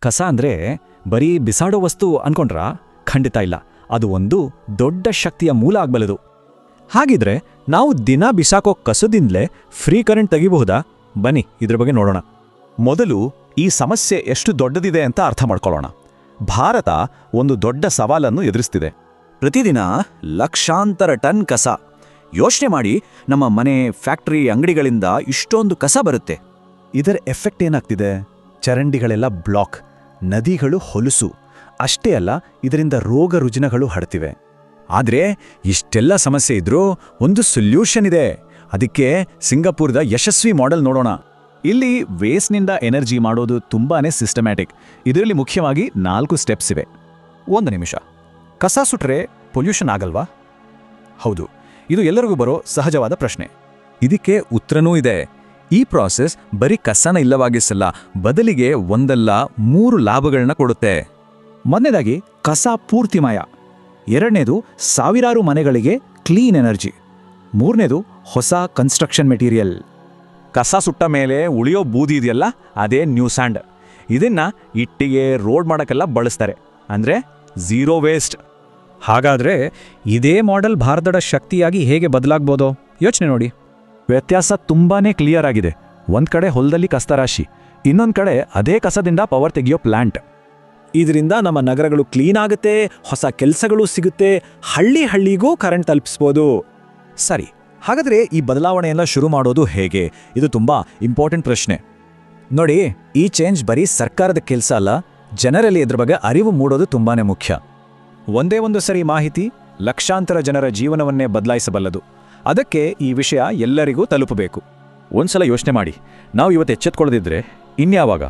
ಕಸ ಅಂದ್ರೆ ಬರೀ ಬಿಸಾಡೋ ವಸ್ತು ಅನ್ಕೊಂಡ್ರಾ? ಖಂಡಿತ ಇಲ್ಲ. ಅದು ಒಂದು ದೊಡ್ಡ ಶಕ್ತಿಯ ಮೂಲ ಆಗ್ಬಲ್ಲದು. ಹಾಗಿದ್ರೆ ನಾವು ದಿನ ಬಿಸಾಕೋ ಕಸದಿಂದಲೇ ಫ್ರೀ ಕರೆಂಟ್ ತೆಗಿಬಹುದಾ? ಬನ್ನಿ ಇದ್ರ ಬಗ್ಗೆ ನೋಡೋಣ. ಮೊದಲು ಈ ಸಮಸ್ಯೆ ಎಷ್ಟು ದೊಡ್ಡದಿದೆ ಅಂತ ಅರ್ಥ ಮಾಡ್ಕೊಳ್ಳೋಣ. ಭಾರತ ಒಂದು ದೊಡ್ಡ ಸವಾಲನ್ನು ಎದುರಿಸ್ತಿದೆ. ಪ್ರತಿದಿನ ಲಕ್ಷಾಂತರ ಟನ್ ಕಸ. ಯೋಚನೆ ಮಾಡಿ, ನಮ್ಮ ಮನೆ, ಫ್ಯಾಕ್ಟರಿ, ಅಂಗಡಿಗಳಿಂದ ಇಷ್ಟೊಂದು ಕಸ ಬರುತ್ತೆ. ಇದರ ಎಫೆಕ್ಟ್ ಏನಾಗ್ತಿದೆ? ಚರಂಡಿಗಳೆಲ್ಲ ಬ್ಲಾಕ್, ನದಿಗಳು ಹೊಲಸು. ಅಷ್ಟೇ ಅಲ್ಲ, ಇದರಿಂದ ರೋಗ ರುಜಿನಗಳು ಹರಡ್ತಿವೆ. ಆದ್ರೆ ಇಷ್ಟೆಲ್ಲ ಸಮಸ್ಯೆ ಇದ್ರೂ ಒಂದು ಸೊಲ್ಯೂಷನ್ ಇದೆ. ಅದಕ್ಕೆ ಸಿಂಗಾಪುರದ ಯಶಸ್ವಿ ಮಾಡೆಲ್ ನೋಡೋಣ. ಇಲ್ಲಿ ವೇಸ್ಟ್ನಿಂದ ಎನರ್ಜಿ ಮಾಡೋದು ತುಂಬಾನೇ ಸಿಸ್ಟಮ್ಯಾಟಿಕ್. ಇದರಲ್ಲಿ ಮುಖ್ಯವಾಗಿ 4 ಸ್ಟೆಪ್ಸ್ ಇವೆ. 1 ನಿಮಿಷ. ಕಸ ಸುಟ್ರೆ ಪೊಲ್ಯೂಷನ್ ಆಗಲ್ವಾ? ಹೌದು, ಇದು ಎಲ್ಲರಿಗೂ ಬರೋ ಸಹಜವಾದ ಪ್ರಶ್ನೆ. ಇದಕ್ಕೆ ಉತ್ತರನೂ ಇದೆ. ಈ ಪ್ರಾಸೆಸ್ ಬರೀ ಕಸನ ಇಲ್ಲವಾಗಿಸಲ್ಲ, ಬದಲಿಗೆ ಒಂದಲ್ಲ 3 ಲಾಭಗಳನ್ನ ಕೊಡುತ್ತೆ. ಮೊದಲನೇದಾಗಿ ಕಸ ಪೂರ್ತಿ ಮಾಯ. ಎರಡನೇದು ಸಾವಿರಾರು ಮನೆಗಳಿಗೆ ಕ್ಲೀನ್ ಎನರ್ಜಿ. ಮೂರನೇದು ಹೊಸ ಕನ್ಸ್ಟ್ರಕ್ಷನ್ ಮೆಟೀರಿಯಲ್. ಕಸ ಸುಟ್ಟ ಮೇಲೆ ಉಳಿಯೋ ಬೂದಿ ಇದೆಯಲ್ಲ, ಅದೇ ನ್ಯೂ ಸ್ಯಾಂಡ್. ಇದನ್ನ ಇಟ್ಟಿಗೆ, ರೋಡ್ ಮಾಡೋಕ್ಕೆಲ್ಲ ಬಳಸ್ತಾರೆ. ಅಂದ್ರೆ ಝೀರೋ ವೇಸ್ಟ್. ಹಾಗಾದ್ರೆ ಇದೇ ಮಾಡೆಲ್ ಭಾರತದ ಶಕ್ತಿಯಾಗಿ ಹೇಗೆ ಬದಲಾಗ್ಬೋದೋ ಯೋಚನೆ ನೋಡಿ. ವ್ಯತ್ಯಾಸ ತುಂಬಾನೇ ಕ್ಲಿಯರ್ ಆಗಿದೆ. ಒಂದ್ ಕಡೆ ಹೊಲದಲ್ಲಿ ಕಸ ರಾಶಿ, ಇನ್ನೊಂದ್ ಕಡೆ ಅದೇ ಕಸದಿಂದ ಪವರ್ ತೆಗೆಯೋ ಪ್ಲಾಂಟ್. ಇದರಿಂದ ನಮ್ಮ ನಗರಗಳು ಕ್ಲೀನ್ ಆಗುತ್ತೆ, ಹೊಸ ಕೆಲಸಗಳು ಸಿಗುತ್ತೆ, ಹಳ್ಳಿಗೂ ಕರೆಂಟ್ ತಲುಪಿಸ್ಬೋದು. ಸರಿ, ಹಾಗಾದ್ರೆ ಈ ಬದಲಾವಣೆಯೆಲ್ಲ ಶುರು ಮಾಡೋದು ಹೇಗೆ? ಇದು ತುಂಬಾ ಇಂಪಾರ್ಟೆಂಟ್ ಪ್ರಶ್ನೆ. ನೋಡಿ, ಈ ಚೇಂಜ್ ಬರೀ ಸರ್ಕಾರದ ಕೆಲಸ ಅಲ್ಲ, ಜನರಲ್ಲಿ ಇದ್ರ ಬಗ್ಗೆ ಅರಿವು ಮೂಡೋದು ತುಂಬಾನೇ ಮುಖ್ಯ. ಒಂದೇ ಒಂದು ಸರಿ ಮಾಹಿತಿ ಲಕ್ಷಾಂತರ ಜನರ ಜೀವನವನ್ನೇ ಬದಲಾಯಿಸಬಲ್ಲದು. ಅದಕ್ಕೆ ಈ ವಿಷಯ ಎಲ್ಲರಿಗೂ ತಲುಪಬೇಕು. ಒಂದ್ಸಲ ಯೋಚನೆ ಮಾಡಿ, ನಾವು ಇವತ್ತು ಎಚ್ಚೆತ್ಕೊಳ್ಳದಿದ್ರೆ ಇನ್ಯಾವಾಗ?